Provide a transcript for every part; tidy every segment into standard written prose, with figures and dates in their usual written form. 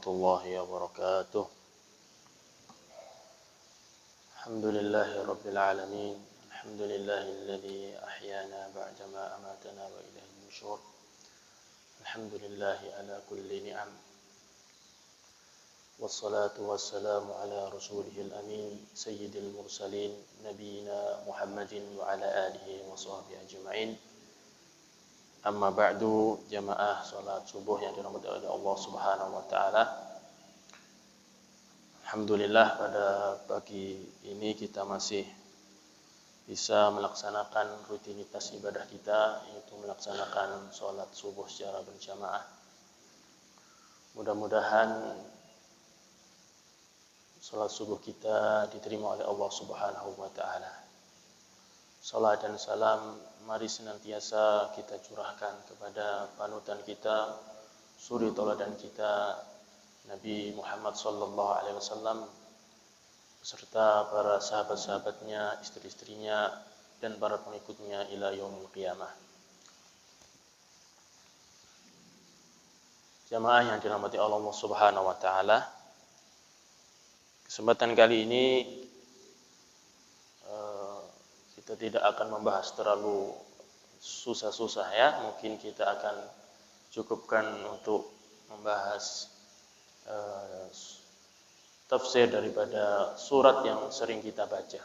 warahmatullahi wabarakatuh. Alhamdulillahi rabbil alamin. Alhamdulillahilladzi ahyana ba'dama amatana wa ilaihin nusyur. Alhamdulillahi ala kulli ni'am. Wassalatu wassalamu ala rasulihil amin sayyidil mursalin nabiyina Muhammadin wa ala alihi wa sahbihi ajma'in. Amma ba'du, jamaah salat subuh yang dirahmati oleh Allah Subhanahu wa taala. Alhamdulillah pada pagi ini kita masih bisa melaksanakan rutinitas ibadah kita, yaitu melaksanakan salat subuh secara berjamaah. Mudah-mudahan salat subuh kita diterima oleh Allah Subhanahu wa taala. Salat dan salam mari senantiasa kita curahkan kepada panutan kita, suri tauladan kita, Nabi Muhammad sallallahu alaihi wasallam beserta para sahabat-sahabatnya, istri-istrinya dan para pengikutnya ila yaumil qiyamah. Jamaah yang dirahmati Allah Subhanahu wa taala, kesempatan kali ini kita tidak akan membahas terlalu susah-susah ya. Mungkin kita akan cukupkan untuk membahas tafsir daripada surat yang sering kita baca.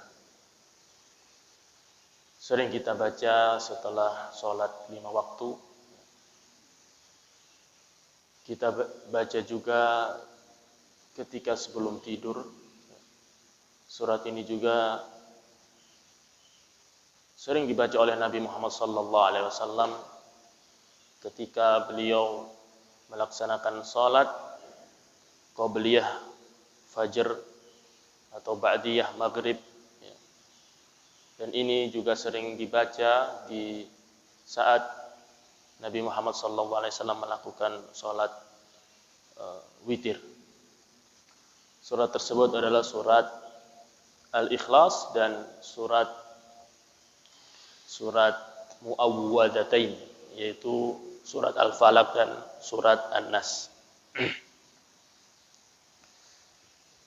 Sering kita baca setelah sholat 5 waktu. Kita baca juga ketika sebelum tidur. Surat ini juga sering dibaca oleh Nabi Muhammad sallallahu alaihi wasallam ketika beliau melaksanakan salat qabliyah fajr atau ba'diyah maghrib. Dan ini juga sering dibaca di saat Nabi Muhammad sallallahu alaihi wasallam melakukan salat witir. Surat tersebut adalah surat Al-Ikhlas dan surat Muawwadatain, yaitu surat Al-Falaq dan surat An-Nas.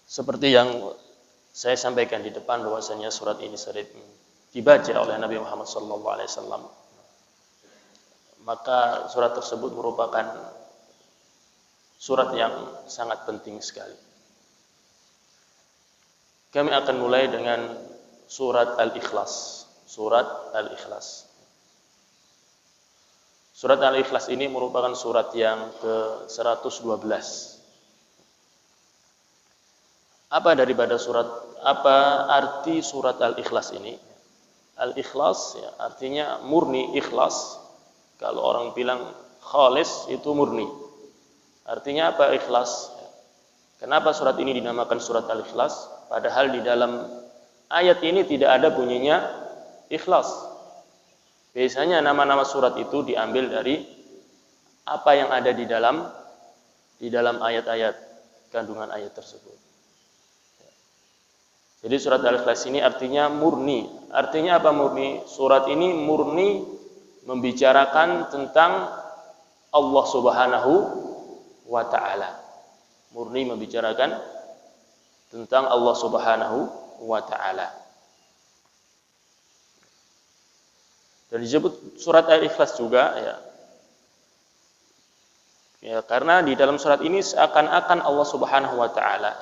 Seperti yang saya sampaikan di depan bahwasanya surat ini sering dibaca oleh Nabi Muhammad SAW, maka surat tersebut merupakan surat yang sangat penting sekali. Kami akan mulai dengan surat Al-Ikhlas. Surat Al-Ikhlas. Surat Al-Ikhlas ini merupakan surat yang ke-112. Apa arti surat Al-Ikhlas ini? Al-Ikhlas ya, artinya murni, ikhlas. Kalau orang bilang khalis itu murni. Artinya apa ikhlas? Kenapa surat ini dinamakan surat Al-Ikhlas? Padahal di dalam ayat ini tidak ada bunyinya ikhlas. Biasanya nama-nama surat itu diambil dari apa yang ada di dalam ayat-ayat, kandungan ayat tersebut. Jadi surat Al-Ikhlas ini artinya murni. Artinya apa murni? Surat ini murni membicarakan tentang Allah Subhanahu wa taala. Murni membicarakan tentang Allah Subhanahu wa taala. Dan disebut surat Al-Ikhlas juga ya karena di dalam surat ini seakan-akan Allah Subhanahu wa taala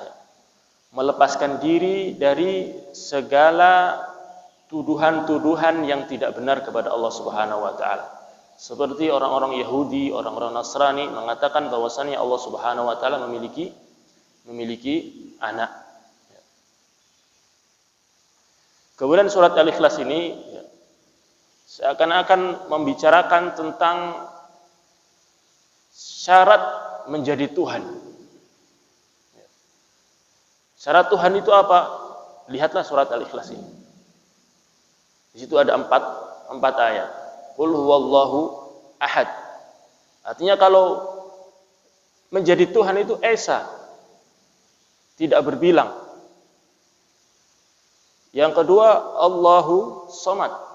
melepaskan diri dari segala tuduhan-tuduhan yang tidak benar kepada Allah Subhanahu wa taala. Seperti orang-orang Yahudi, orang-orang Nasrani mengatakan bahwasannya Allah Subhanahu wa taala memiliki anak. Kemudian surat Al-Ikhlas ini seakan-akan membicarakan tentang syarat menjadi Tuhan. Syarat Tuhan itu apa? Lihatlah surat Al-Ikhlas ini. Di situ ada empat ayat. Qul huwallahu ahad. Artinya kalau menjadi Tuhan itu esa, tidak berbilang. Yang kedua, Allahu somad.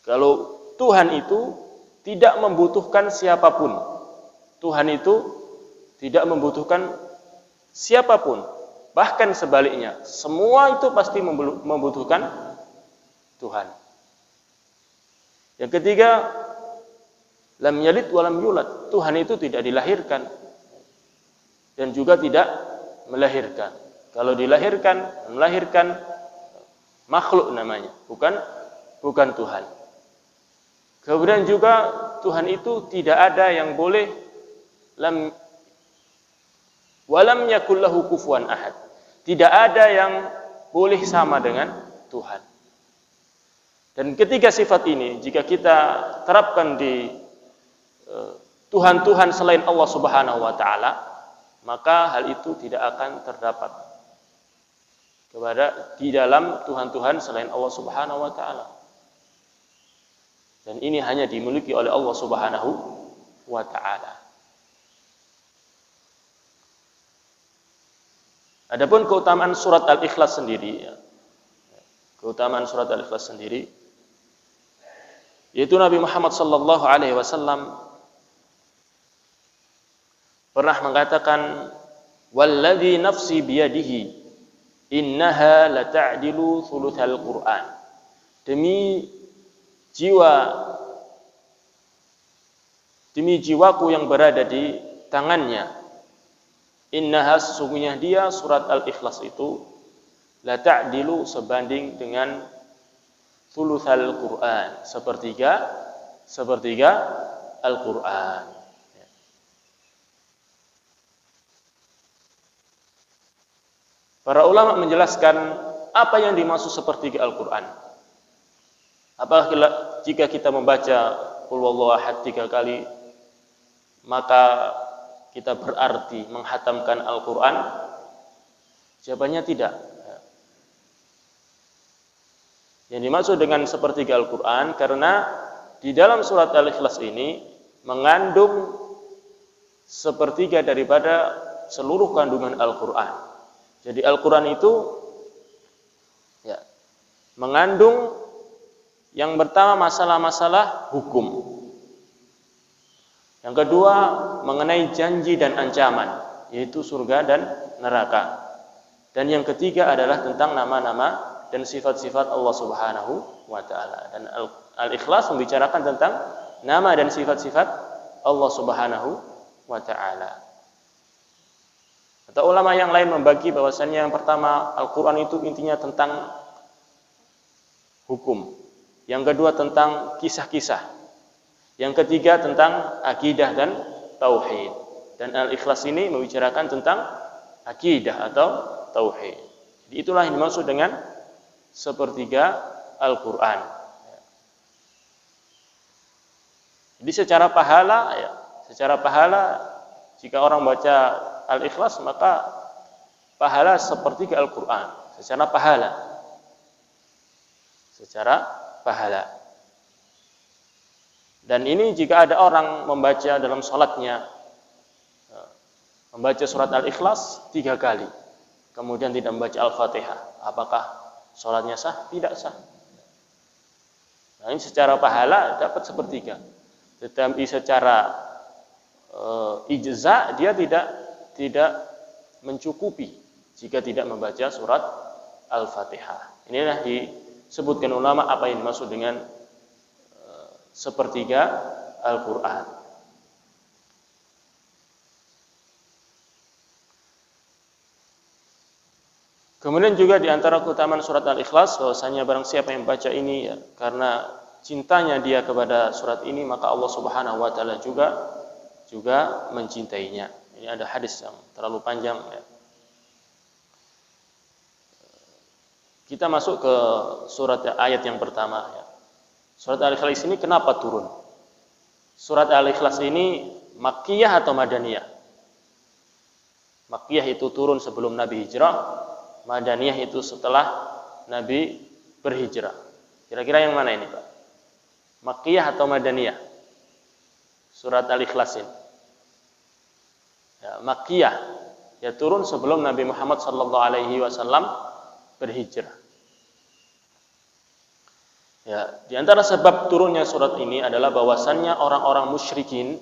Kalau Tuhan itu tidak membutuhkan siapapun. Tuhan itu tidak membutuhkan siapapun. Bahkan sebaliknya, semua itu pasti membutuhkan Tuhan. Yang ketiga, lam yalid wa lam yulad. Tuhan itu tidak dilahirkan dan juga tidak melahirkan. Kalau dilahirkan, melahirkan makhluk namanya, bukan Tuhan. Kemudian juga Tuhan itu tidak ada yang boleh walam yakul lahu kufuwan ahad. Tidak ada yang boleh sama dengan Tuhan. Dan ketiga sifat ini jika kita terapkan di Tuhan-Tuhan selain Allah Subhanahu wa taala, maka hal itu tidak akan terdapat di dalam Tuhan-Tuhan selain Allah Subhanahu wa taala. Dan ini hanya dimiliki oleh Allah Subhanahu wa taala. Adapun keutamaan surat Al-Ikhlas sendiri, keutamaan surat Al-Ikhlas sendiri, yaitu Nabi Muhammad sallallahu alaihi wasallam pernah mengatakan, "Walladzi nafsi biyadihi, innaha lata'dilu thulutsal Qur'an." Demi jiwaku yang berada di tangannya, innaha, sesungguhnya dia, surat Al-Ikhlas itu, la ta'dilu, sebanding dengan thulutsal Qur'an, sepertiga Al-Qur'an. Para ulama menjelaskan apa yang dimaksud sepertiga Al-Qur'an. Apakah jika kita membaca Qul huwallahu ahad 3 kali, maka kita berarti menghatamkan Al-Quran? Jawabannya tidak. Yang dimaksud dengan sepertiga Al-Quran, karena di dalam surat Al-Ikhlas ini mengandung sepertiga daripada seluruh kandungan Al-Quran. Jadi Al-Quran itu mengandung yang pertama masalah-masalah hukum. Yang kedua mengenai janji dan ancaman, yaitu surga dan neraka. Dan yang ketiga adalah tentang nama-nama dan sifat-sifat Allah Subhanahu wa taala. Dan Al-Ikhlas membicarakan tentang nama dan sifat-sifat Allah Subhanahu wa taala. Atau ulama yang lain membagi bahwasannya yang pertama Al-Qur'an itu intinya tentang hukum. Yang kedua tentang kisah-kisah. Yang ketiga tentang akidah dan tauhid. Dan Al-Ikhlas ini membicarakan tentang akidah atau tauhid. Jadi itulah yang dimaksud dengan sepertiga Al-Quran. Jadi secara pahala jika orang baca Al-Ikhlas, maka pahala sepertiga Al-Quran. Secara pahala. Dan ini jika ada orang membaca dalam sholatnya, membaca surat Al-Ikhlas 3 kali, kemudian tidak membaca Al-Fatihah, apakah sholatnya sah? Tidak sah. Nah, ini secara pahala dapat sepertiga. Tetapi secara ijza dia tidak mencukupi jika tidak membaca surat Al-Fatihah. Inilah disebutkan ulama apa yang dimaksud dengan sepertiga Al-Quran. Kemudian juga di antara keutamaan surat Al-Ikhlas, bahwasanya barang siapa yang baca ini karena cintanya dia kepada surat ini, maka Allah Subhanahu wa taala juga mencintainya. Ini ada hadis yang terlalu panjang ya. Kita masuk ke ayat yang pertama ya. Surat Al-Ikhlas ini kenapa turun? Surat Al-Ikhlas ini Makkiyah atau Madaniyah? Makkiyah itu turun sebelum Nabi hijrah, Madaniyah itu setelah Nabi berhijrah. Kira-kira yang mana ini, Pak? Makkiyah atau Madaniyah? Surat Al-Ikhlas ini. Ya, Makkiyah, ya turun sebelum Nabi Muhammad sallallahu alaihi wasallam berhijrah. Ya, di antara sebab turunnya surat ini adalah bahwasannya orang-orang musyrikin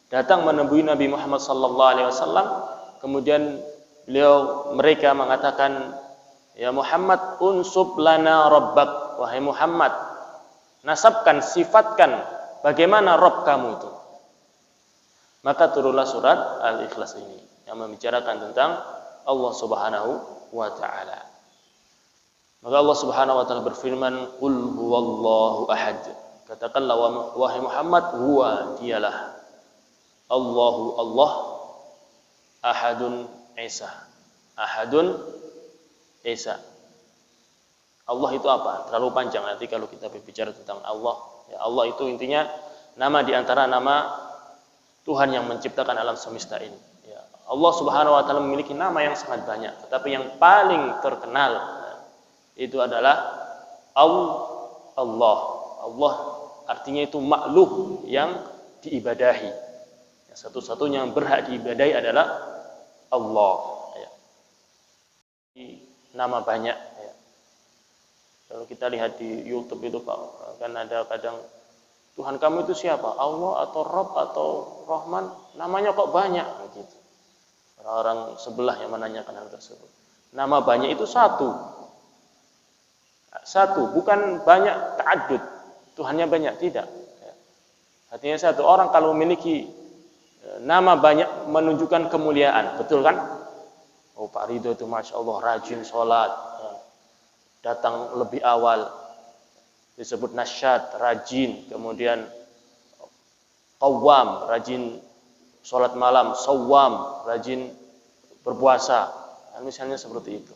datang menemui Nabi Muhammad sallallahu alaihi wasallam, kemudian mereka mengatakan, "Ya Muhammad, unsub lana rabbak." Wahai Muhammad, nasabkan, sifatkan bagaimana Rabb kamu itu. Maka turunlah surat Al-Ikhlas ini yang membicarakan tentang Allah Subhanahu wa taala. Maka Allah Subhanahu wa taala berfirman, "Qul huwallahu ahad." Katakanlah wahai Muhammad, huwa dialah Allahu Allah, ahadun Esa. Ahadun Esa. Allah itu apa? Terlalu panjang nanti kalau kita berbicara tentang Allah. Ya, Allah itu intinya nama di antara nama Tuhan yang menciptakan alam semesta ini. Ya, Allah Subhanahu wa taala memiliki nama yang sangat banyak, tetapi yang paling terkenal itu adalah Allah. Allah artinya itu makhluk yang diibadahi. Yang satu-satunya yang berhak diibadahi adalah Allah. Ya. Nama banyak. Ya. Kalau kita lihat di YouTube itu Pak, kan ada kadang Tuhan kamu itu siapa? Allah atau Rabb atau Rahman? Namanya kok banyak gitu. Orang sebelah yang menanyakan hal tersebut. Nama banyak itu satu. Satu, bukan banyak ta'addud. Tuhannya banyak, tidak. Artinya satu, orang kalau memiliki nama banyak menunjukkan kemuliaan, betul kan? Oh Pak Ridho itu Masya Allah rajin sholat, datang lebih awal, disebut nasyad, rajin, kemudian qawwam, rajin sholat malam, sawwam, rajin berpuasa, misalnya seperti itu.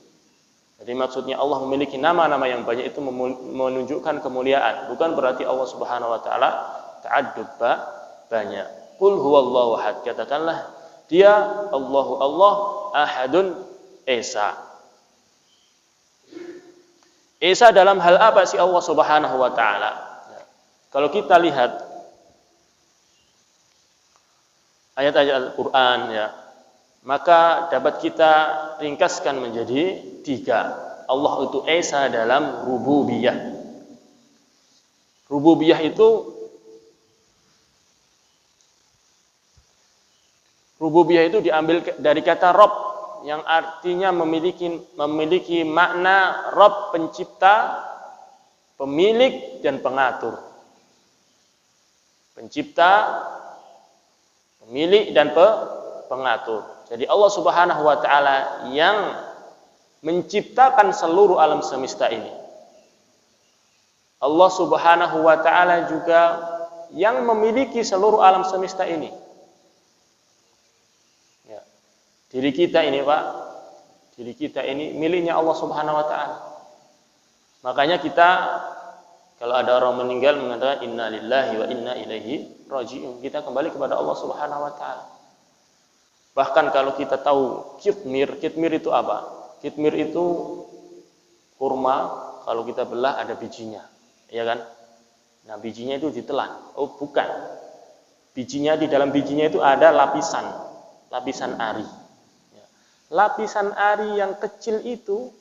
Jadi maksudnya Allah memiliki nama-nama yang banyak itu menunjukkan kemuliaan, bukan berarti Allah Subhanahu wa taala ta'addud banyak. Qul huwallahu ahad, katakanlah dia Allahu Allah, ahadun Esa. Esa dalam hal apa sih Allah Subhanahu wa taala? Kalau kita lihat ayat-ayat Al-Qur'an ya, maka dapat kita ringkaskan menjadi 3. Allah itu Esa dalam rububiyah. Rububiyah itu diambil dari kata Rabb yang artinya memiliki makna Rabb, pencipta, pemilik dan pengatur. Pencipta, pemilik dan pengatur. Jadi Allah Subhanahu wa taala yang menciptakan seluruh alam semesta ini. Allah Subhanahu wa taala juga yang memiliki seluruh alam semesta ini. Ya. Diri kita ini, Pak, diri kita ini miliknya Allah Subhanahu wa taala. Makanya kita kalau ada orang meninggal mengatakan inna lillahi wa inna ilaihi raji'un. Kita kembali kepada Allah Subhanahu wa taala. Bahkan kalau kita tahu kitmir itu apa? Kitmir itu kurma, kalau kita belah ada bijinya, ya kan? Nah, bijinya itu ditelan. Oh, bukan. Di dalam bijinya itu ada lapisan ari. Ya. Lapisan ari yang kecil itu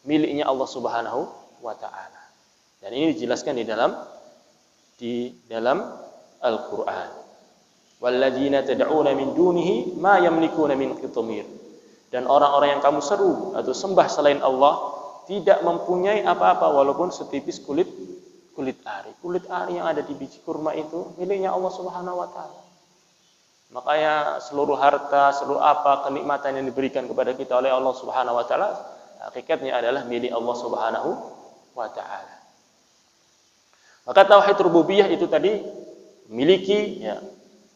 miliknya Allah Subhanahu wa taala. Dan ini dijelaskan di dalam Al-Qur'an. Walladzina tad'una min dunihi ma yamlikuna min qitmir. Dan orang-orang yang kamu seru atau sembah selain Allah tidak mempunyai apa-apa walaupun setipis kulit ari. Kulit ari yang ada di biji kurma itu miliknya Allah Subhanahu wa taala. Makanya seluruh harta, seluruh apa kenikmatan yang diberikan kepada kita oleh Allah Subhanahu wa taala hakikatnya adalah milik Allah Subhanahu wa taala. Maka tauhid rububiyah itu tadi memiliki ya,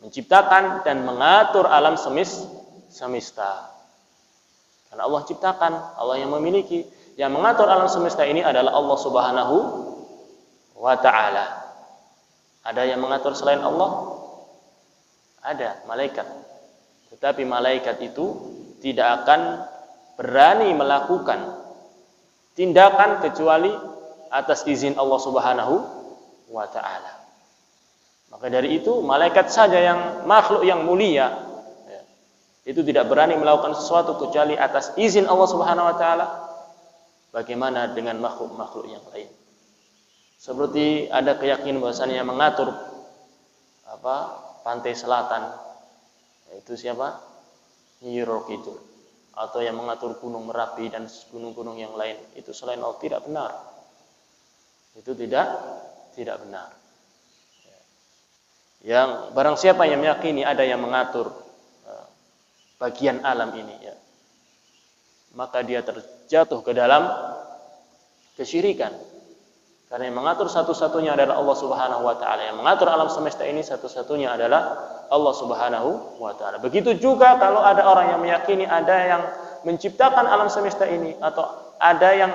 menciptakan dan mengatur alam semesta. Karena Allah ciptakan, Allah yang memiliki, yang mengatur alam semesta ini adalah Allah Subhanahu wa taala. Ada yang mengatur selain Allah? Ada, malaikat. Tetapi malaikat itu tidak akan berani melakukan tindakan kecuali atas izin Allah Subhanahu wa taala. Maka dari itu malaikat saja yang makhluk yang mulia ya, itu tidak berani melakukan sesuatu kecuali atas izin Allah Subhanahu wa taala. Bagaimana dengan makhluk-makhluk yang lain? Seperti ada keyakinan bahwasanya yang mengatur pantai selatan, yaitu siapa? Nyi Roro Kidul, atau yang mengatur Gunung Merapi dan gunung-gunung yang lain, itu selain Allah, tidak benar. Itu tidak benar. Yang barang siapa yang meyakini ada yang mengatur bagian alam ini, ya, maka dia terjatuh ke dalam kesyirikan. Karena yang mengatur satu-satunya adalah Allah Subhanahu wa taala. Yang mengatur alam semesta ini satu-satunya adalah Allah Subhanahu wa taala. Begitu juga kalau ada orang yang meyakini ada yang menciptakan alam semesta ini, atau ada yang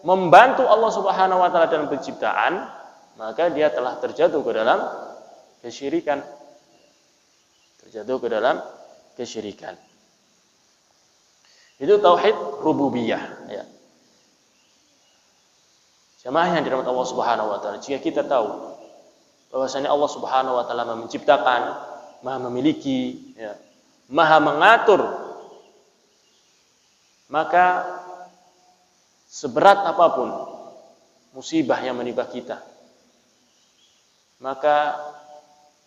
membantu Allah Subhanahu wa taala dalam penciptaan, maka dia telah terjatuh ke dalam kesyirikan. Terjatuh ke dalam kesyirikan. Itu tauhid rububiyah, ya. Jamaah yang dirahmati Allah Subhanahu wa taala, jika kita tahu bahwasanya Allah Subhanahu wa taala menciptakan, Maha memiliki, ya, Maha mengatur, maka seberat apapun musibah yang menimpa kita, maka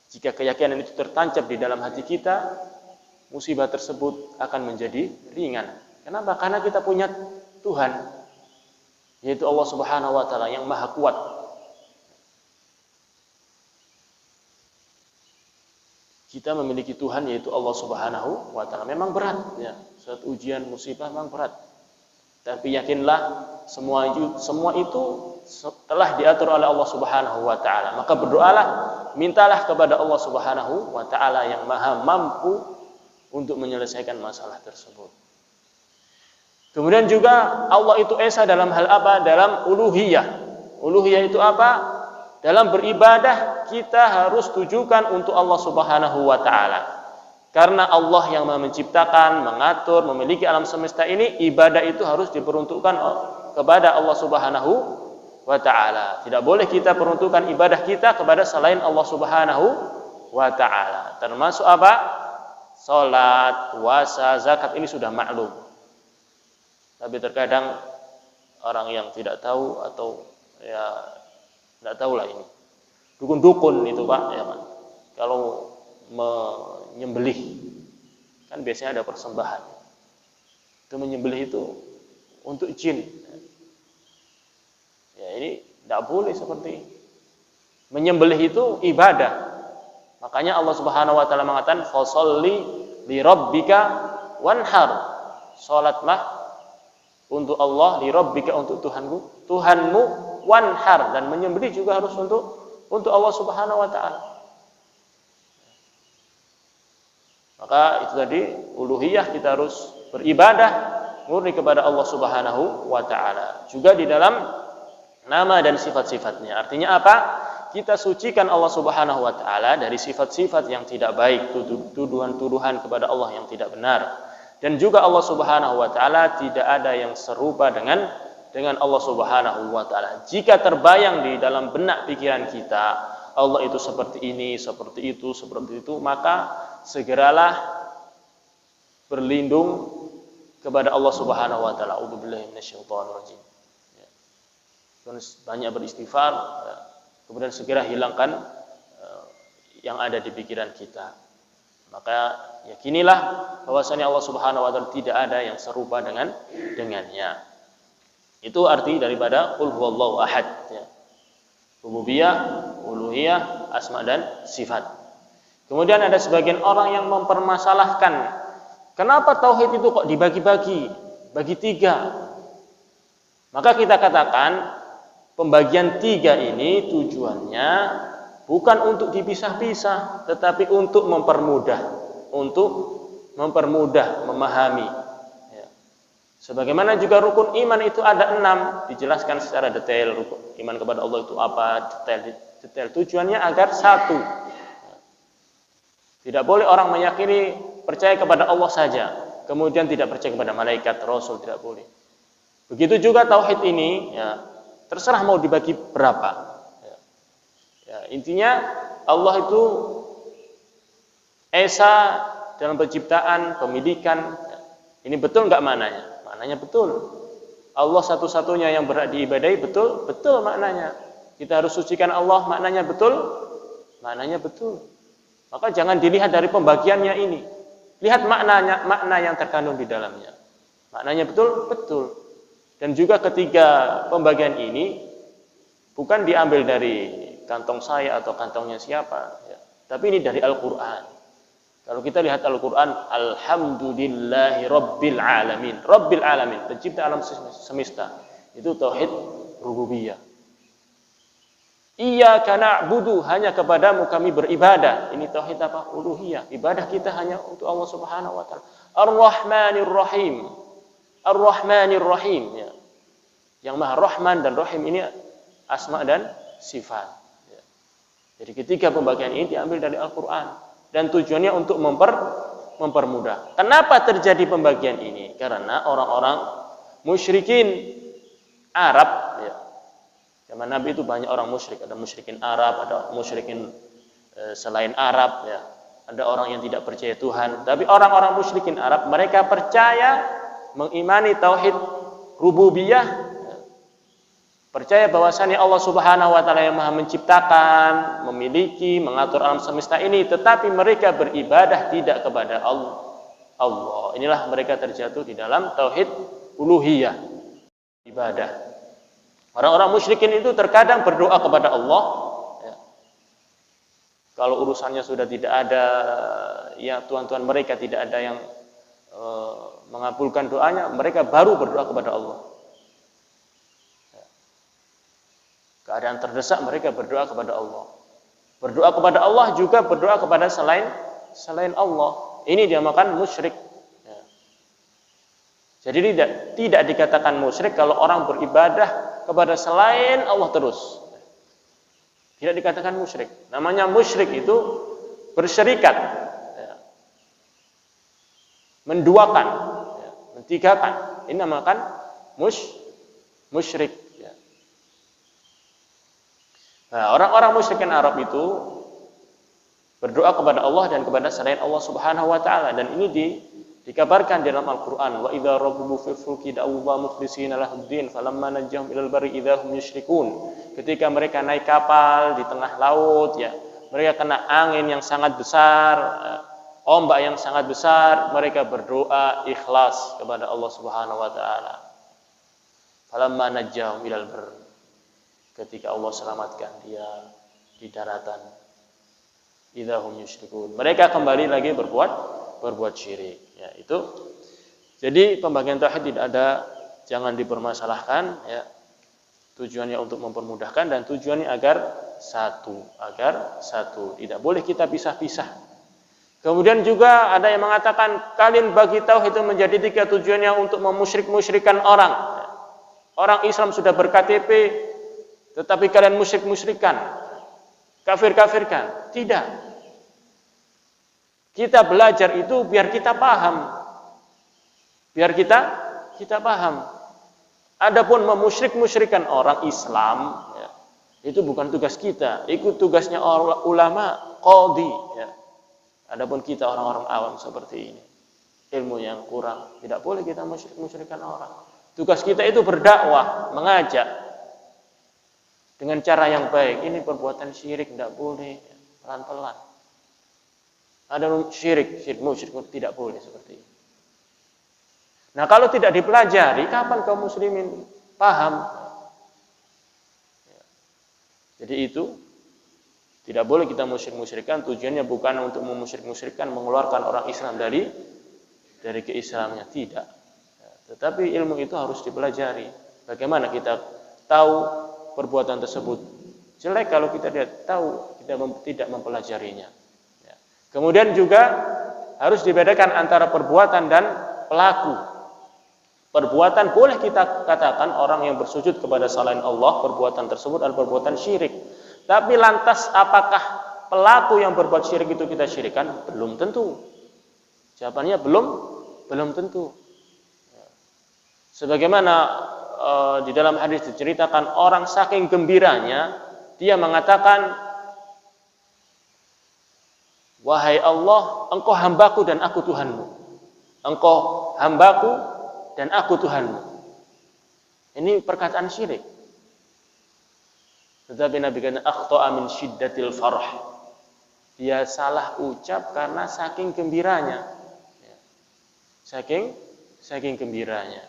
jika keyakinan itu tertancap di dalam hati kita, musibah tersebut akan menjadi ringan. Kenapa? Karena kita punya Tuhan, yaitu Allah Subhanahu wa taala yang Maha Kuat. Kita memiliki Tuhan, yaitu Allah Subhanahu wa taala. Memang berat, ya. Suatu ujian musibah memang berat. Tapi yakinlah semua itu telah diatur oleh Allah Subhanahu wa taala. Maka berdoalah, mintalah kepada Allah Subhanahu wa taala yang Maha mampu untuk menyelesaikan masalah tersebut. Kemudian juga Allah itu esa dalam hal apa? Dalam uluhiyah. Uluhiyah itu apa? Dalam beribadah kita harus tujukan untuk Allah Subhanahu wa taala. Karena Allah yang menciptakan, mengatur, memiliki alam semesta ini, ibadah itu harus diperuntukkan kepada Allah Subhanahu wa taala. Tidak boleh kita peruntukkan ibadah kita kepada selain Allah Subhanahu wa taala. Termasuk apa? Salat, puasa, zakat, ini sudah maklum. Tapi terkadang orang yang tidak tahu, atau ya tidak tahulah ini, dukun-dukun itu Pak, ya Pak, kalau menyembelih kan biasanya ada persembahan. Itu menyembelih itu untuk jin. Ya ini tidak boleh seperti ini. Menyembelih itu ibadah. Makanya Allah Subhanahu wa taala mengatakan fasholli li rabbika wanhar. Salatlah untuk Allah, li rabbika, untuk Tuhanmu, wanhar, dan menyembelih juga harus untuk Allah Subhanahu wa taala. Maka itu tadi uluhiyah, kita harus beribadah murni kepada Allah Subhanahu wa taala. Juga di dalam nama dan sifat-sifatnya. Artinya apa? Kita sucikan Allah Subhanahu wa taala dari sifat-sifat yang tidak baik, tuduhan-tuduhan kepada Allah yang tidak benar. Dan juga Allah Subhanahu wa taala tidak ada yang serupa dengan Allah Subhanahu wa taala. Jika terbayang di dalam benak pikiran kita Allah itu seperti ini, seperti itu, maka segeralah berlindung kepada Allah Subhanahu wa taala. A'udzubillahi minasyaitonir rajim. Banyak beristighfar, kemudian segera hilangkan yang ada di pikiran kita. Maka yakinilah bahwasanya Allah Subhanahu wa taala tidak ada yang serupa dengannya. Itu arti daripada qul huwallahu ahad, ya. Rububiyah, uluhiyah, asma dan sifat. Kemudian ada sebagian orang yang mempermasalahkan, kenapa tauhid itu kok dibagi-bagi, bagi 3? Maka kita katakan pembagian 3 ini tujuannya bukan untuk dipisah-pisah, tetapi untuk mempermudah memahami. Ya. Sebagaimana juga rukun iman itu ada 6, dijelaskan secara detail. Rukun iman kepada Allah itu apa, detail tujuannya agar satu. Tidak boleh orang meyakini percaya kepada Allah saja, kemudian tidak percaya kepada malaikat, rasul, tidak boleh. Begitu juga tauhid ini, ya, terserah mau dibagi berapa. Ya, intinya Allah itu esa dalam penciptaan, pemilikan. Ini betul enggak maknanya? Maknanya betul. Allah satu-satunya yang berhak diibadahi, betul maknanya. Kita harus sucikan Allah, maknanya betul. Maknanya betul. Maka jangan dilihat dari pembagiannya ini. Lihat maknanya, makna yang terkandung di dalamnya. Maknanya betul. Dan juga ketiga pembagian ini bukan diambil dari kantong saya atau kantongnya siapa, ya. Tapi ini dari Al-Quran. Kalau kita lihat Al-Quran, Alhamdulillahi Rabbil Alamin. Rabbil Alamin, pencipta alam semesta. Itu tauhid rububiyah. Iyyaka na'budu, hanya kepadamu kami beribadah. Ini tauhid apa? Uluhiyah. Ibadah kita hanya untuk Allah Subhanahu wa taala. Ar-Rahmanir Rahim. Ar-Rahmanir Rahim, ya. Yang Maha Rahman dan Rahim ini asma dan sifat, ya. Jadi ketiga pembagian ini diambil dari Al-Qur'an dan tujuannya untuk mempermudah. Kenapa terjadi pembagian ini? Karena orang-orang musyrikin Arab, ya. Zaman Nabi itu banyak orang musyrik, ada musyrikin Arab, ada musyrikin selain Arab, ya. Ada orang yang tidak percaya Tuhan, tapi orang-orang musyrikin Arab mereka percaya, mengimani tauhid rububiyah, ya. Percaya bahwasannya Allah Subhanahu wa taala yang Maha menciptakan, memiliki, mengatur alam semesta ini, tetapi mereka beribadah tidak kepada Allah. Inilah mereka terjatuh di dalam tauhid uluhiyah, ibadah. Orang-orang musyrikin itu terkadang berdoa kepada Allah, ya. Kalau urusannya sudah tidak ada, ya tuan-tuan mereka tidak ada yang mengabulkan doanya, mereka baru berdoa kepada Allah. Ya. Keadaan terdesak mereka berdoa kepada Allah. Berdoa kepada Allah juga berdoa kepada selain Allah. Ini dinamakan musyrik. Ya. Jadi tidak dikatakan musyrik kalau orang beribadah kepada selain Allah terus. Tidak dikatakan musyrik. Namanya musyrik itu bersyirikat, ya. Menduakan, ya. Mentigakan. Ini namakan musyrik, ya. Nah, orang-orang musyrikin Arab itu berdoa kepada Allah dan kepada selain Allah Subhanahu wa taala, dan ini dikabarkan dalam Al-Qur'an, wa idza rabu fil fulki da'uwa mukhlishina lahuddin falamma najjahum ilal barri idzahum yusyrikun. Ketika mereka naik kapal di tengah laut, ya, mereka kena angin yang sangat besar, ombak yang sangat besar, mereka berdoa ikhlas kepada Allah Subhanahu wa taala. Falamma najjahum ilal barri, ketika Allah selamatkan dia di daratan, idzahum yusyrikun, mereka kembali lagi berbuat syirik. Ya, itu. Jadi pembagian tauhid tidak ada, jangan dipermasalahkan, ya. Tujuannya untuk mempermudahkan dan tujuannya agar satu. Tidak boleh kita pisah-pisah. Kemudian juga ada yang mengatakan kalian bagi tauhid itu menjadi tiga, tujuannya untuk memusyrik-musyrikan orang. Orang Islam sudah ber-KTP, tetapi kalian musyrik-musyrikan, kafir-kafirkan. Tidak. Kita belajar itu biar kita paham. Biar kita paham. Adapun memusyrik-musyrikan orang Islam, ya, itu bukan tugas kita. Itu tugasnya ulama, qadhi, ya. Adapun kita orang-orang awam seperti ini, ilmu yang kurang, tidak boleh kita musyrik-musyrikan orang. Tugas kita itu berdakwah, mengajak dengan cara yang baik. Ini perbuatan syirik, tidak boleh, ya. Pelan-pelan. Ada syirik musyrik tidak boleh seperti ini. Nah, kalau tidak dipelajari, kapan kaum muslimin paham? Ya. Jadi itu tidak boleh kita musyrik-musyrikan. Tujuannya bukan untuk memusyrik-musyrikan, mengeluarkan orang Islam dari keislamannya, tidak. Ya. Tetapi ilmu itu harus dipelajari. Bagaimana kita tahu perbuatan tersebut jelek kalau kita tidak tahu, kita tidak mempelajarinya. Kemudian juga harus dibedakan antara perbuatan dan pelaku. Perbuatan boleh kita katakan orang yang bersujud kepada selain Allah, perbuatan tersebut adalah perbuatan syirik. Tapi lantas apakah pelaku yang berbuat syirik itu kita syirikan? Belum tentu. Jawabannya belum tentu. Sebagaimana di dalam hadis diceritakan, orang saking gembiranya dia mengatakan, wahai Allah, engkau hambaku dan aku Tuhanmu. Engkau hambaku dan aku Tuhanmu. Ini perkataan syirik. Tetapi Nabi kata akhta'a min syiddatil farah. dia salah ucap karena saking gembiranya. Saking gembiranya.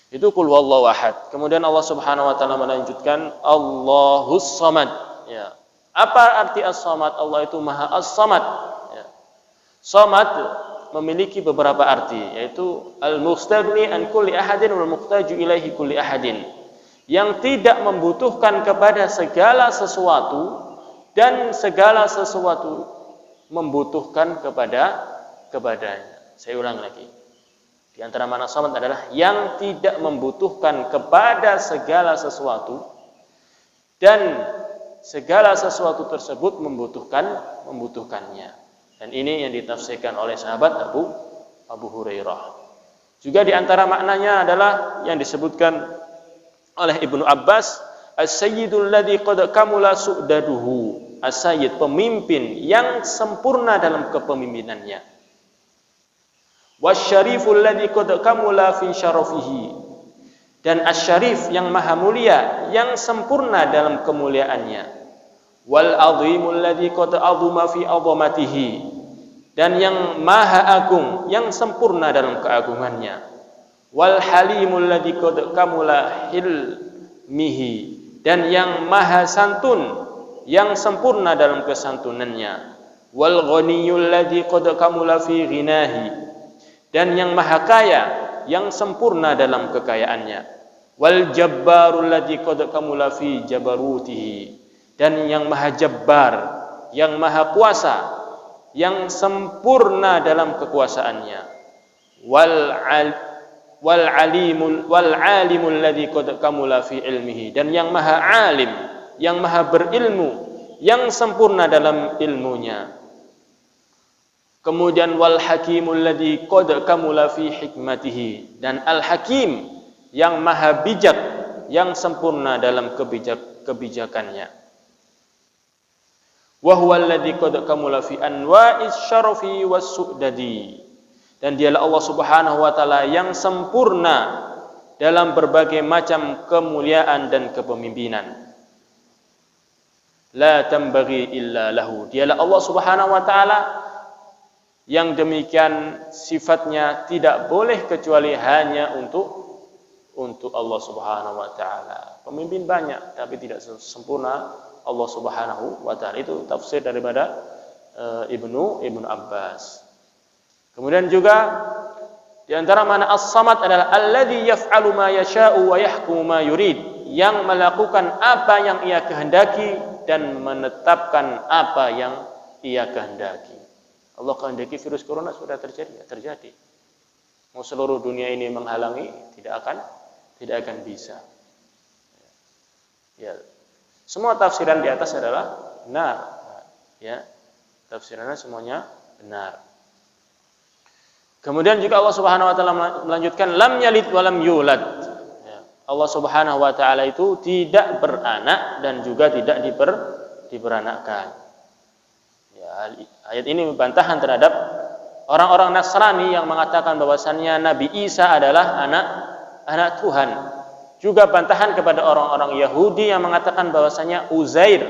Itu qul huwallahu ahad. Kemudian Allah Subhanahu wa taala melanjutkan Allahus samad. Ya. Apa arti as-samad? Allah itu Maha as-samad. Ya. Samad memiliki beberapa arti, yaitu al-mustaghni an kulli ahadin wal muhtaju ilaihi kulli ahadin. Yang tidak membutuhkan kepada segala sesuatu dan segala sesuatu membutuhkan kepadanya. Saya ulang lagi. Di antara makna samad adalah yang tidak membutuhkan kepada segala sesuatu dan segala sesuatu tersebut membutuhkannya. Dan ini yang ditafsirkan oleh sahabat Abu Hurairah. Juga di antara maknanya adalah yang disebutkan oleh Ibnu Abbas, as-sayyidul ladzi qad kamula su'daduhu. As-sayyid, pemimpin yang sempurna dalam kepemimpinannya. Wasyariful ladzi qad kamula fi syarafihi, dan asy-syarif yang maha mulia yang sempurna dalam kemuliaannya. Wal azimul ladzi qad azuma fi azamatihi, dan yang maha agung yang sempurna dalam keagungannya. Wal halimul ladzi qad kamula hilmihi, dan yang maha santun yang sempurna dalam kesantunannya. Wal ghaniyul ladzi qad kamula fi ghinahi, dan yang maha kaya yang sempurna dalam kekayaannya. Wal jabbarul ladzi qad kamula fi jabarutihi, dan yang maha jabbar, yang maha kuasa, yang sempurna dalam kekuasaannya. Wal alimul ladzi qad kamula fi ilmihi, dan yang maha alim, yang maha berilmu, yang sempurna dalam ilmunya. Kemudian wal hakimul ladzi qad kamula fi hikmatihi, dan al hakim yang maha bijak yang sempurna dalam kebijakannya. Wa huwal ladzi qad kamula fi anwa'is syarafi was su'dadi, dan dialah Allah Subhanahu wa taala yang sempurna dalam berbagai macam kemuliaan dan kepemimpinan. La tambaghi illa lahu, dialah Allah Subhanahu wa taala yang demikian sifatnya tidak boleh kecuali hanya untuk Allah Subhanahu wa taala. Pemimpin banyak tapi tidak sempurna Allah Subhanahu wa taala. Itu tafsir daripada Ibnu Abbas. Kemudian juga di antara makna as-samad adalah alladzi yaf'alu ma yasha'u wa yahkumu ma yurid, yang melakukan apa yang ia kehendaki dan menetapkan apa yang ia kehendaki. Allah kehendaki virus corona sudah terjadi, terjadi. Mau seluruh dunia ini menghalangi tidak akan bisa. Ya. Semua tafsiran di atas adalah benar. Ya. Tafsirannya semuanya benar. Kemudian juga Allah Subhanahu wa taala melanjutkan lam yalid wa lam yulad. Ya. Allah Subhanahu wa taala itu tidak beranak dan juga tidak diberanakkan. Ayat ini bantahan terhadap orang-orang Nasrani yang mengatakan bahwasannya Nabi Isa adalah anak Tuhan. Juga bantahan kepada orang-orang Yahudi yang mengatakan bahwasannya Uzair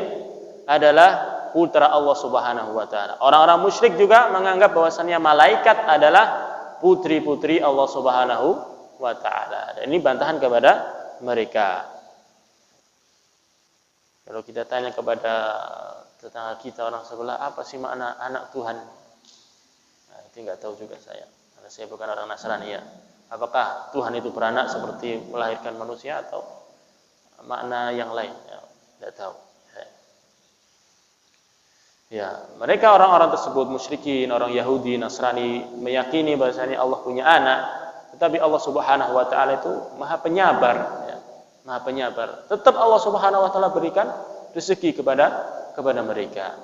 adalah putra Allah Subhanahu wa taala. Orang-orang musyrik juga menganggap bahwasannya malaikat adalah putri-putri Allah Subhanahu wa taala. Dan ini bantahan kepada mereka. Kalau kita tanya kepada tetangga kita orang sebelah, apa sih makna anak Tuhan? Nah, itu enggak tahu juga saya. Karena saya bukan orang Nasrani ya. Apakah Tuhan itu beranak seperti melahirkan manusia atau makna yang lain? Ya, enggak tahu. Ya, mereka orang-orang tersebut musyrikin, orang Yahudi, Nasrani meyakini bahwasanya Allah punya anak, tetapi Allah Subhanahu wa taala itu Maha Penyabar, ya. Maha Penyabar. Tetap Allah Subhanahu wa taala berikan rezeki kepada mereka.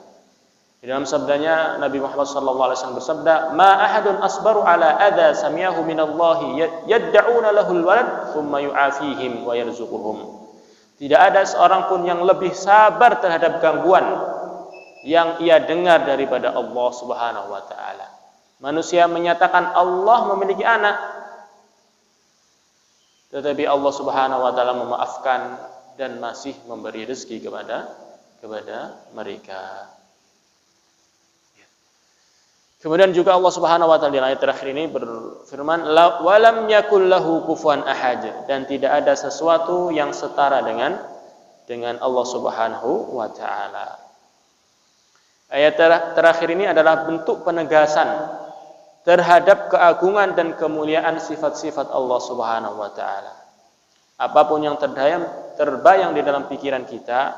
Di dalam sabdanya Nabi Muhammad SAW bersabda, "Ma ahadun asbaru ala adza sami'ahu minallahi yad'una lahul walad thumma yu'afihim wa yarzuquhum." Tidak ada seorang pun yang lebih sabar terhadap gangguan yang ia dengar daripada Allah Subhanahu wa taala. Manusia menyatakan Allah memiliki anak, tetapi Allah Subhanahu wa taala memaafkan dan masih memberi rezeki kepada mereka. Kemudian juga Allah Subhanahu wa taala di ayat terakhir ini berfirman, "Wa lam yakul lahu kufuwan ahad." Dan tidak ada sesuatu yang setara dengan Allah Subhanahu wa taala. Ayat terakhir ini adalah bentuk penegasan terhadap keagungan dan kemuliaan sifat-sifat Allah Subhanahu wa taala. Apapun yang terbayang di dalam pikiran kita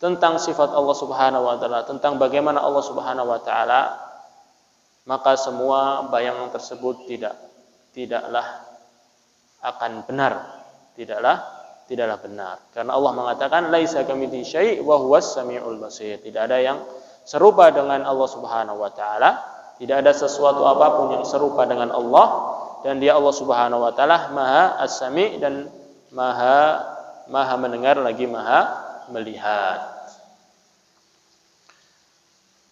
tentang sifat Allah Subhanahu wa taala, tentang bagaimana Allah Subhanahu wa taala, maka semua bayangan tersebut tidaklah akan benar, tidaklah benar. Karena Allah mengatakan laisa kamitslihi syai' wa huwas samiul basir. Tidak ada yang serupa dengan Allah Subhanahu wa taala, tidak ada sesuatu apapun yang serupa dengan Allah, dan Dia Allah Subhanahu wa taala Maha As-Sami' dan Maha mendengar lagi Maha melihat.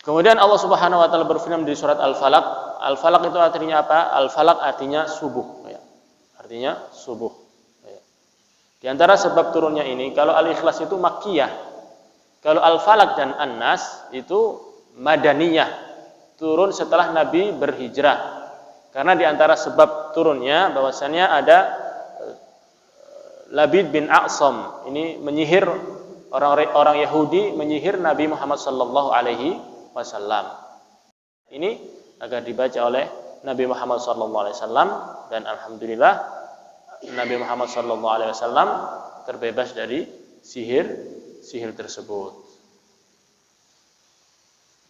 Kemudian Allah Subhanahu wa taala berfirman di surat Al-Falaq. Al-Falaq itu artinya apa? Al-Falaq artinya subuh, ya. Artinya subuh, ya. Di antara sebab turunnya ini, kalau Al-Ikhlas itu makkiyah. Kalau Al-Falaq dan An-Nas itu madaniyah, turun setelah Nabi berhijrah. Karena di antara sebab turunnya bahwasannya ada Labid bin A'sam ini menyihir orang Yahudi, menyihir Nabi Muhammad sallallahu alaihi wasallam. Ini agar dibaca oleh Nabi Muhammad sallallahu alaihi wasallam, dan alhamdulillah Nabi Muhammad sallallahu alaihi wasallam terbebas dari sihir tersebut.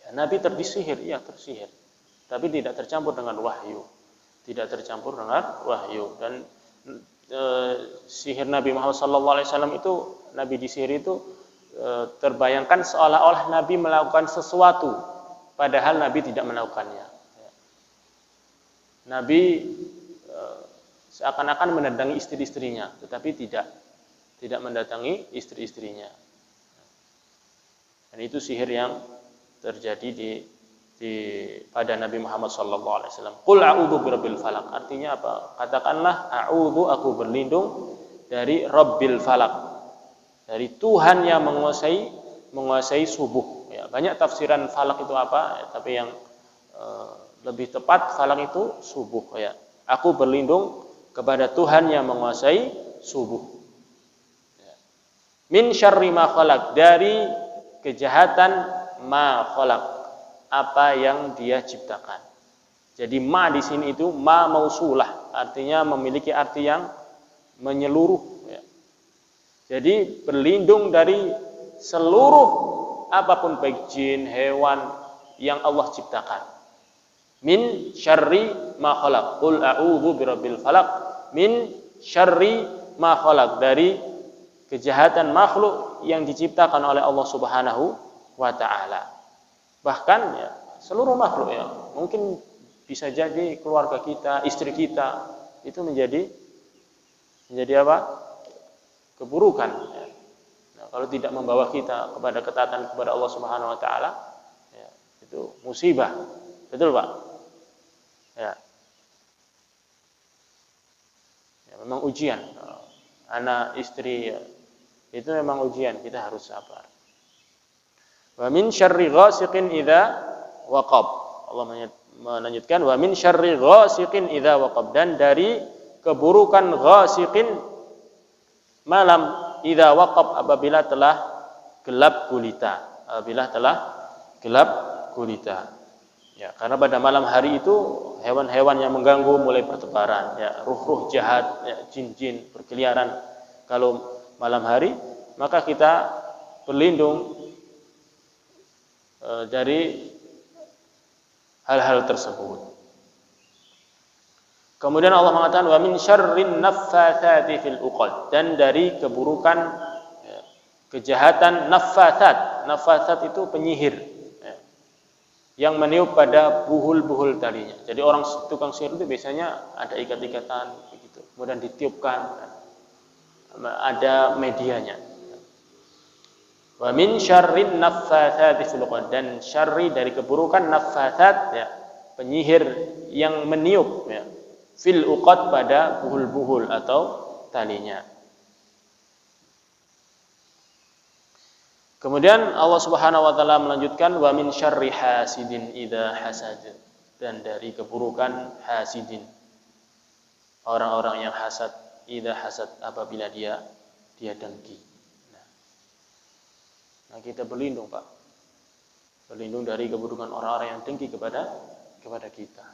Ya, Nabi tersihir, tersihir, tapi tidak tercampur dengan wahyu. Dan sihir Nabi Muhammad sallallahu alaihi wasallam itu, Nabi disihir itu terbayangkan seolah-olah Nabi melakukan sesuatu padahal Nabi tidak melakukannya. Nabi seakan-akan mendatangi istri-istrinya, tetapi tidak mendatangi istri-istrinya. Dan itu sihir yang terjadi pada Nabi Muhammad SAW. Qul a'udzu birabbil falaq. Artinya apa? Katakanlah a'udzu, aku berlindung dari Rabbil falaq, dari Tuhan yang menguasai subuh. Ya, banyak tafsiran falak itu apa, ya, tapi yang lebih tepat falak itu subuh. Ya, aku berlindung kepada Tuhan yang menguasai subuh. Ya. Min syarri ma khalaq, dari kejahatan ma khalaq, apa yang Dia ciptakan. Jadi ma di sini itu ma mausulah, artinya memiliki arti yang menyeluruh. Jadi berlindung dari seluruh apapun, baik jin, hewan yang Allah ciptakan. Min syarri ma khalaq. Qul a'udzu birabbil falaq min syarri ma khalaq, dari kejahatan makhluk yang diciptakan oleh Allah Subhanahu wa taala. Bahkan ya, seluruh makhluk, ya. Mungkin bisa jadi keluarga kita, istri kita itu menjadi apa? Keburukan. Ya. Nah, kalau tidak membawa kita kepada ketaatan kepada Allah Subhanahu wa taala, ya, itu musibah. Betul, Pak? Ya. Ya, memang ujian. Anak, istri, ya, itu memang ujian, kita harus sabar. Wa min syarri ghasiqin idza waqab. Allah melanjutkan wa min syarri ghasiqin idza waqab, dan dari keburukan ghasiqin malam, idza waqab, apabila telah gelap gulita. Ya, karena pada malam hari itu hewan-hewan yang mengganggu mulai bertebaran, ya, ruh-ruh jahat, ya, jin-jin berkeliaran. Kalau malam hari, maka kita berlindung dari hal-hal tersebut. Kemudian Allah mengatakan wa min syarrin naffatsati fil uqad, dan dari keburukan, ya, kejahatan naffatsat. Naffatsat itu penyihir, ya, yang meniup pada buhul-buhul talinya. Jadi orang tukang sihir itu biasanya ada ikat-ikatan begitu, kemudian ditiupkan, ada medianya. Wa min syarrin naffatsati fil uqad, dan syarri dari keburukan naffatsat, ya, penyihir yang meniup, ya, fil uqad, pada buhul-buhul atau talinya. Kemudian Allah Subhanahu wa taala melanjutkan wa min syarri hasidin idza hasad, dan dari keburukan hasidin. Orang-orang yang hasad, idza hasad, apabila dia dengki. Nah, kita berlindung, Pak. Berlindung dari keburukan orang-orang yang dengki kepada kita.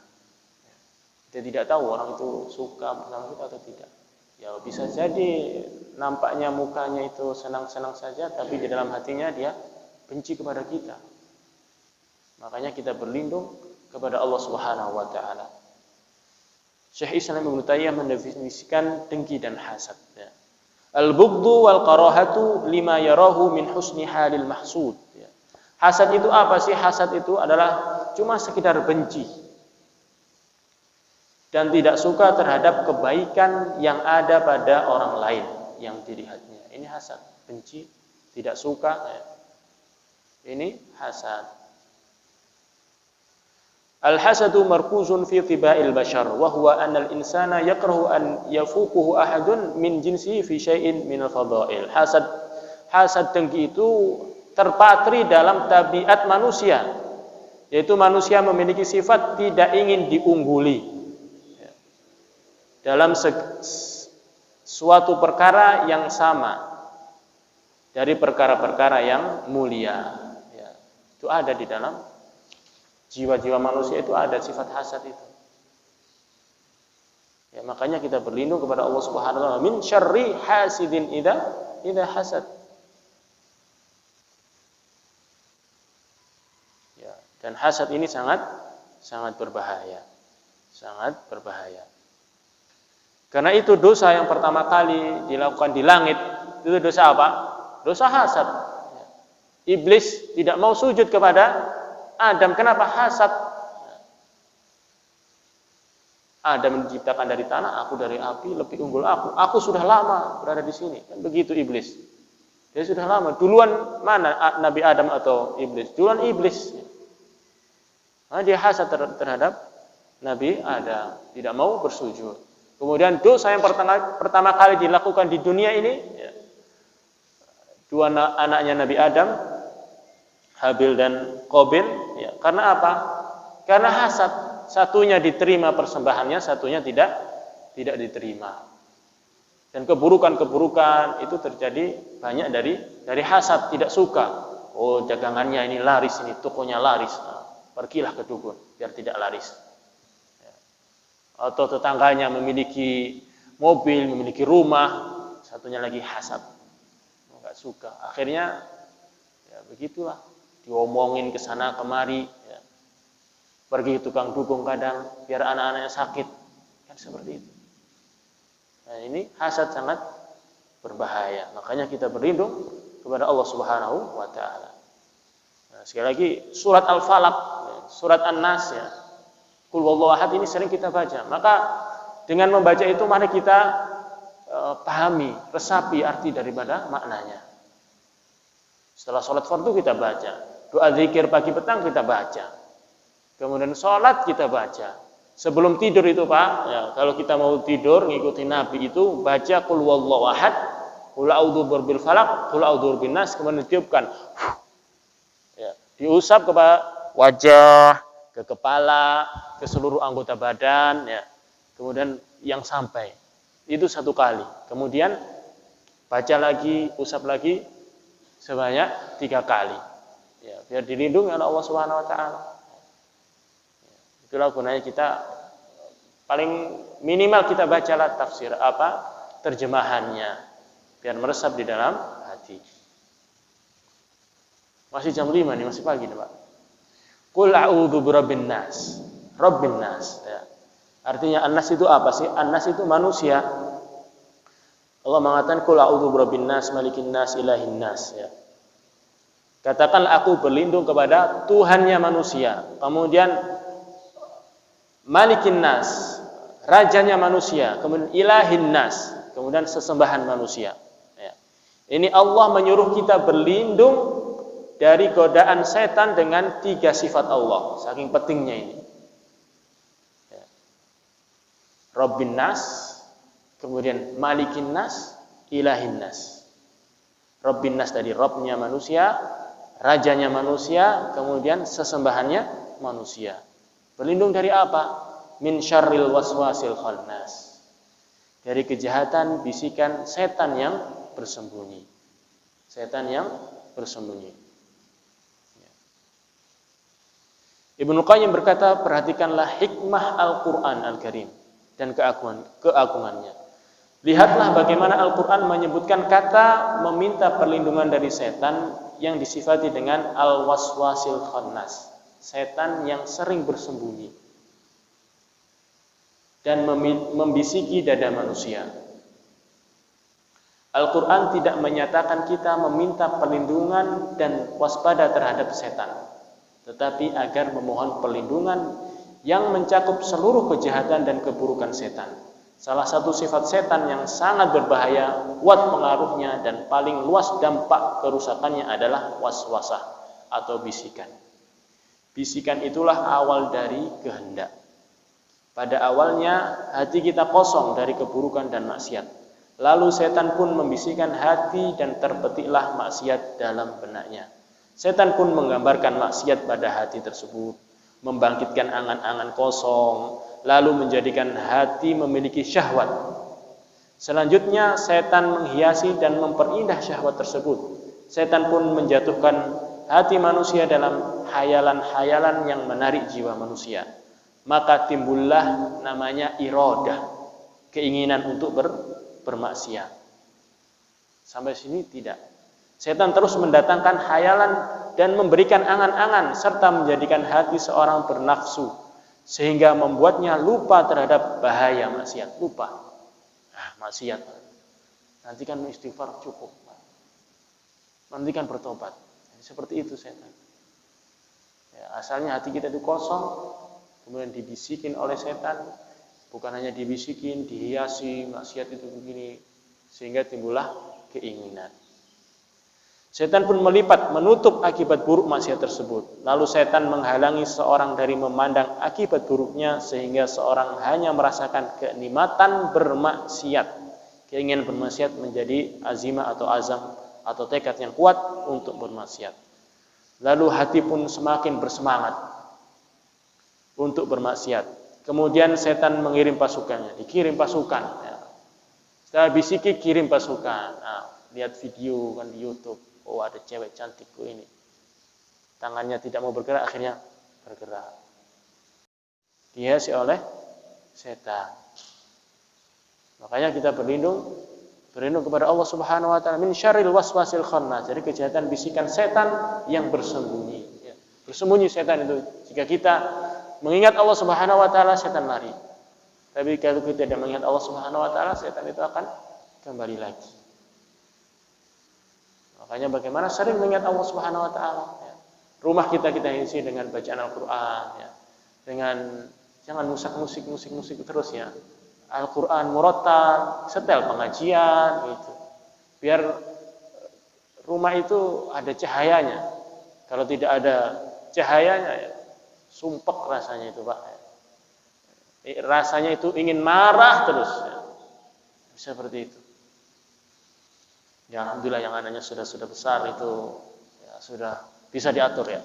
Kita tidak tahu orang itu suka sama kita atau tidak. Ya, bisa jadi nampaknya mukanya itu senang-senang saja, tapi di dalam hatinya dia benci kepada kita. Makanya kita berlindung kepada Allah Subhanahu wa taala. Syekh Islam Ibnu Taimiyah mendefinisikan dengki dan hasad. Ya. Al-bughdhu wal karahatu lima yarahu min husni halil mahsud. Ya. Hasad itu apa sih? Hasad itu adalah cuma sekedar benci dan tidak suka terhadap kebaikan yang ada pada orang lain yang dilihatnya. Ini hasad, benci, tidak suka. Ya. Ini hasad. Al-hasadu markuzun fi tiba'il bashar wa huwa anna al-insana yakrahu an yafuquhu ahadun min jinsihi fi syai'in min al-fadha'il. Hasad dengki itu terpatri dalam tabiat manusia, yaitu manusia memiliki sifat tidak ingin diungguli dalam suatu perkara yang sama dari perkara-perkara yang mulia. Ya, itu ada di dalam jiwa-jiwa manusia, itu ada sifat hasad itu. Ya, makanya kita berlindung kepada Allah Subhanahu wa taala min syarri hasidin idza hasad. Ya, dan hasad ini sangat berbahaya. Sangat berbahaya. Karena itu dosa yang pertama kali dilakukan di langit, itu dosa apa? Dosa hasad. Ya. Iblis tidak mau sujud kepada Adam. Kenapa? Hasad. Adam diciptakan dari tanah, aku dari api, lebih unggul aku. Aku sudah lama berada di sini. Kan begitu iblis. Dia sudah lama. Duluan mana Nabi Adam atau iblis? Duluan iblis. Nah, dia hasad terhadap Nabi Adam, tidak mau bersujud. Kemudian dosa yang pertama kali dilakukan di dunia ini, ya, dua anaknya Nabi Adam, Habil dan Qabil, ya, karena apa? Karena hasad. Satunya diterima persembahannya, satunya tidak diterima. Dan keburukan-keburukan itu terjadi banyak dari hasad, tidak suka. Oh, dagangannya ini laris, ini tokonya laris. Nah, pergilah ke dukun biar tidak laris. Ya. Atau tetangganya memiliki mobil, memiliki rumah, satunya lagi hasad. Enggak suka. Akhirnya ya begitulah. Diomongin ke sana kemari, ya. Pergi ke tukang dukung kadang biar anak-anaknya sakit, kan seperti itu. Nah, ini hasad sangat berbahaya. Makanya kita berlindung kepada Allah Subhanahu wa taala. Nah, sekali lagi surat Al-Falaq, surat An-Nas, ya. Qul huwallahu ahad ini sering kita baca. Maka dengan membaca itu mari kita pahami, resapi arti daripada maknanya. Setelah sholat fardu kita baca, doa zikir pagi petang kita baca, kemudian sholat kita baca. Sebelum tidur itu Pak, ya, kalau kita mau tidur ngikutin Nabi itu baca qul huwallahu ahad, qul a'udzu birabbil falaq, qul a'udzu birabbin nas, kemudian ditiupkan, ya, diusap ke wajah, ke kepala, ke seluruh anggota badan, ya, kemudian yang sampai itu 1 kali, kemudian baca lagi, usap lagi sebanyak 3 kali, ya, biar dilindungi oleh Allah Subhanahu wa taala. Ya, itulah gunanya kita paling minimal kita bacalah tafsir terjemahannya biar meresap di dalam hati. Masih jam 5 nih, masih pagi nih, Pak. Qul a'udzu birabbin nas, rabbin nas, ya. Artinya an-nas itu apa sih? An-nas itu manusia. Allah mengatakan qul a'udzu birabbin nas, malikin nas, ilahin nas, ya. Katakanlah aku berlindung kepada Tuhannya manusia. Kemudian malikin nas, rajanya manusia. Kemudian ilahin nas, kemudian sesembahan manusia, ya. Ini Allah menyuruh kita berlindung dari godaan setan dengan 3 sifat Allah. Saking pentingnya ini, ya. Rabbin nas, kemudian malikin nas, ilahin nas. Rabbin nas tadi Rabbnya manusia, rajanya manusia, kemudian sesembahannya manusia. Berlindung dari apa? Min syarril waswasil khannas. Dari kejahatan bisikan setan yang bersembunyi. Setan yang bersembunyi. Ibnu Qayyim berkata, perhatikanlah hikmah Al-Quran Al-Karim dan keagungannya. Lihatlah bagaimana Al-Quran menyebutkan kata meminta perlindungan dari setan yang disifati dengan al-waswasil khannas, setan yang sering bersembunyi dan membisiki dada manusia. Al-Quran tidak menyatakan kita meminta perlindungan dan waspada terhadap setan, tetapi agar memohon perlindungan yang mencakup seluruh kejahatan dan keburukan setan. Salah satu sifat setan yang sangat berbahaya, kuat pengaruhnya dan paling luas dampak kerusakannya adalah waswasah atau bisikan. Bisikan itulah awal dari kehendak. Pada awalnya hati kita kosong dari keburukan dan maksiat. Lalu setan pun membisikkan hati dan terpetiklah maksiat dalam benaknya. Setan pun menggambarkan maksiat pada hati tersebut, membangkitkan angan-angan kosong, lalu menjadikan hati memiliki syahwat. Selanjutnya setan menghiasi dan memperindah syahwat tersebut. Setan pun menjatuhkan hati manusia dalam hayalan-hayalan yang menarik jiwa manusia. Maka timbullah namanya iradah, keinginan untuk bermaksiat. Sampai sini tidak. Setan terus mendatangkan hayalan dan memberikan angan-angan serta menjadikan hati seorang bernafsu sehingga membuatnya lupa terhadap bahaya maksiat. Lupa. Maksiat. Nanti kan istighfar cukup. Nanti kan bertobat. Seperti itu setan. Ya, asalnya hati kita itu kosong, kemudian dibisikin oleh setan. Bukan hanya dibisikin, dihiasi maksiat itu begini, sehingga timbullah keinginan. Setan pun melipat, menutup akibat buruk maksiat tersebut. Lalu setan menghalangi seorang dari memandang akibat buruknya sehingga seorang hanya merasakan kenikmatan bermaksiat. Keinginan bermaksiat menjadi azimah atau azam atau tekad yang kuat untuk bermaksiat. Lalu hati pun semakin bersemangat untuk bermaksiat. Kemudian setan mengirim pasukannya, dikirim pasukan. Setelah bisiki kirim pasukan. Lihat video kan di YouTube. Oh, ada cewek cantikku ini. Tangannya tidak mau bergerak, akhirnya bergerak. Dihiasi oleh setan. Makanya kita berlindung kepada Allah Subhanahu wa taala min syarril waswasil khannas, dari kejahatan bisikan setan yang bersembunyi. Bersembunyi setan itu. Jika kita mengingat Allah Subhanahu wa taala, setan lari. Tapi kalau kita tidak mengingat Allah Subhanahu wa taala, setan itu akan kembali lagi. Makanya bagaimana sering mengingat Allah Subhanahu wa taala, ya. Rumah kita isi dengan bacaan Al-Qur'an, ya. Dengan jangan musik terus ya. Al-Qur'an murattal, setel pengajian gitu. Biar rumah itu ada cahayanya. Kalau tidak ada cahayanya ya, sumpek rasanya itu, Pak. Rasanya itu ingin marah terus ya. Seperti itu. Ya, alhamdulillah yang anaknya sudah besar itu ya, sudah bisa diatur ya.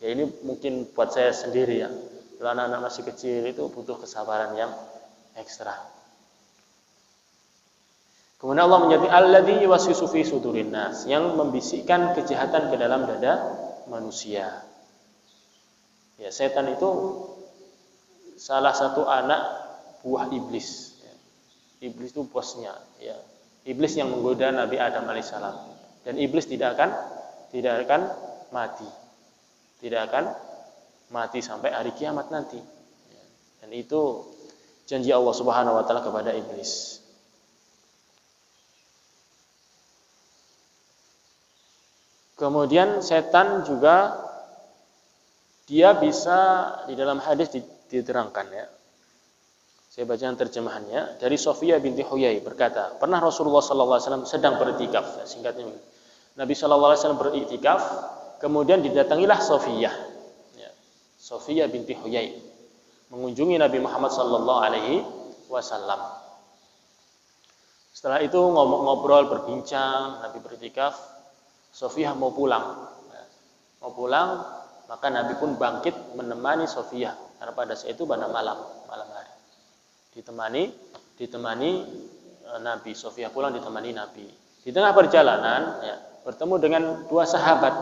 Ya ini mungkin buat saya sendiri ya. Kalau anak-anak masih kecil itu butuh kesabaran yang ekstra. Kemudian Allah menyebut alladzi yuwaswisu fi sudurin nas, yang membisikkan kejahatan ke dalam dada manusia. Ya, setan itu salah satu anak buah iblis. Ya. Iblis itu bosnya ya. Iblis yang menggoda Nabi Adam alaihissalam, dan iblis tidak akan mati, tidak akan mati sampai hari kiamat nanti. Dan itu janji Allah Subhanahu wa taala kepada iblis. Kemudian setan juga dia bisa di dalam hadis diterangkan ya. Saya bacakan terjemahannya dari Sofiyah binti Huyai berkata, pernah Rasulullah SAW sedang beriktikaf. Singkatnya, Nabi SAW beriktikaf, kemudian didatangilah Sofiyah, ya, Sofiyah binti Huyai, mengunjungi Nabi Muhammad SAW. Setelah itu ngobrol berbincang, Nabi beriktikaf, Sofiyah mau pulang, Maka Nabi pun bangkit menemani Sofiyah karena pada saat itu pada malam hari. Ditemani Nabi. Sofiyah pulang ditemani Nabi. Di tengah perjalanan ya, bertemu dengan dua sahabat.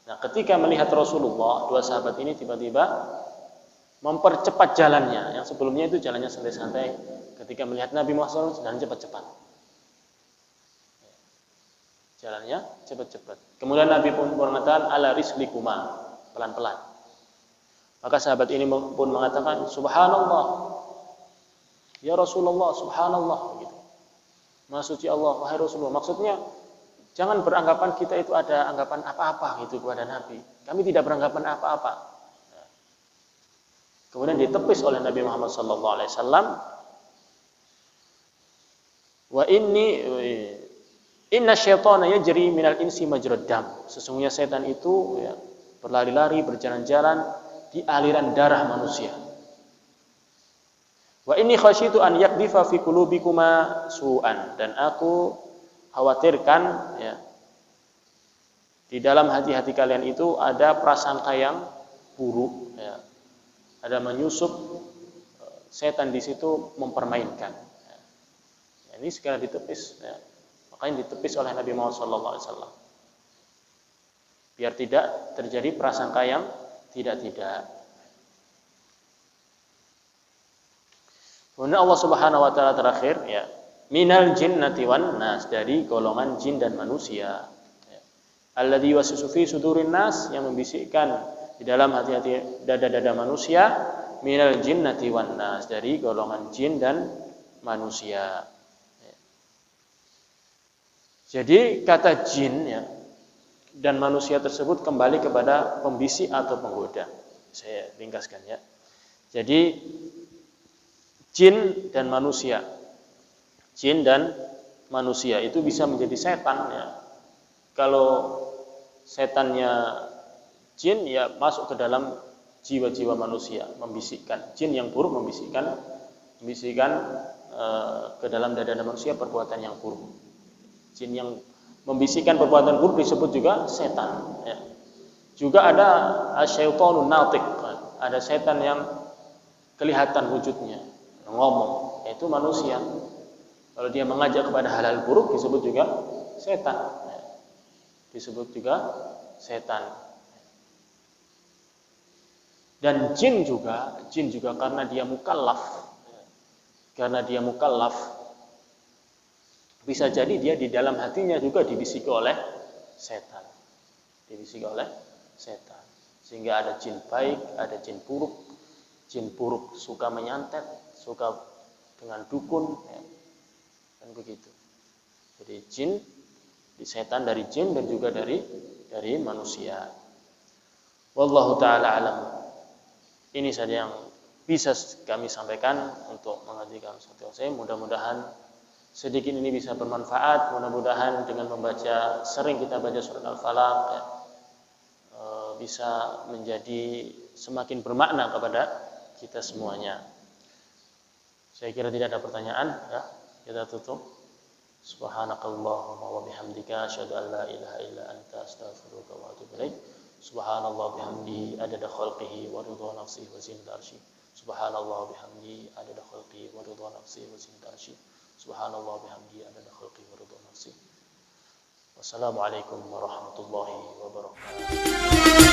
Nah, ketika melihat Rasulullah, dua sahabat ini tiba-tiba mempercepat jalannya. Yang sebelumnya itu jalannya santai-santai. Ketika melihat Nabi Muhammad SAW, jalan cepat-cepat. Jalannya cepat-cepat. Kemudian Nabi pun mengatakan ala rislikuma, pelan-pelan. Maka sahabat ini pun mengatakan subhanallah. Ya Rasulullah, subhanallah gitu. Maha suci Allah, wahai Rasulullah. Maksudnya jangan beranggapan kita itu ada anggapan apa-apa gitu kepada Nabi. Kami tidak beranggapan apa-apa. Kemudian ditepis oleh Nabi Muhammad SAW. Wa inna syaitana yajri minal insi majrad dam. Sesungguhnya setan itu ya, berlari-lari, berjalan-jalan di aliran darah manusia. Wa inni khasyitu an yakdifa fi qulubikuma su'an, dan aku khawatirkan ya, di dalam hati-hati kalian itu ada prasangka yang buruk ya. Ada menyusup setan di situ mempermainkan. Ya. Ini segera ditepis ya. Makanya ditepis oleh Nabi Muhammad SAW. Biar tidak terjadi prasangka yang tidak-tidak. Kemudian Allah Subhanahu wa taala terakhir ya, minal jinnati wan nas, dari golongan jin dan manusia. Ya. Alladzi waswisu fi sudurin nas, yang membisikkan di dalam hati-hati dada-dada manusia, minal jinnati wan nas, dari golongan jin dan manusia. Ya. Jadi kata jin ya dan manusia tersebut kembali kepada pembisik atau penggoda. Saya ringkaskan ya. Jadi jin dan manusia itu bisa menjadi setan ya. Kalau setannya jin ya masuk ke dalam jiwa-jiwa manusia, membisikkan. Jin yang buruk membisikkan ke dalam dada manusia perbuatan yang buruk. Jin yang membisikkan perbuatan buruk disebut juga setan ya. Juga ada asyaitonun natiq, ada setan yang kelihatan wujudnya, ngomong, yaitu manusia. Kalau dia mengajak kepada hal-hal buruk disebut juga setan. Disebut juga setan. Dan jin juga karena dia mukallaf. Bisa jadi dia di dalam hatinya juga dibisiki oleh setan. Sehingga ada jin baik, ada jin buruk. Jin buruk suka menyantet, suka dengan dukun ya. Dan begitu. Jadi jin, setan dari jin dan juga dari manusia. Wallahu taala alam. Ini saja yang bisa kami sampaikan untuk menghentikan satu saya. Mudah-mudahan sedikit ini bisa bermanfaat. Mudah-mudahan dengan membaca, sering kita baca surat Al-Falaq ya, bisa menjadi semakin bermakna kepada kita semuanya. Saya kira tidak ada pertanyaan ya. Kita tutup. Subhanakallahumma wa bihamdika asyhadu an la ilaha illa anta astaghfiruka wa atubu ilaik. Subhanallah bihamdihi adada khalqihi wa ridha nafsihi wa zinata arsyihi. Subhanallah bihamdihi adada khalqihi wa ridha nafsihi wa zinata arsyihi. Subhanallah bihamdihi adada khalqihi wa ridha nafsihi. Wassalamualaikum warahmatullahi wabarakatuh.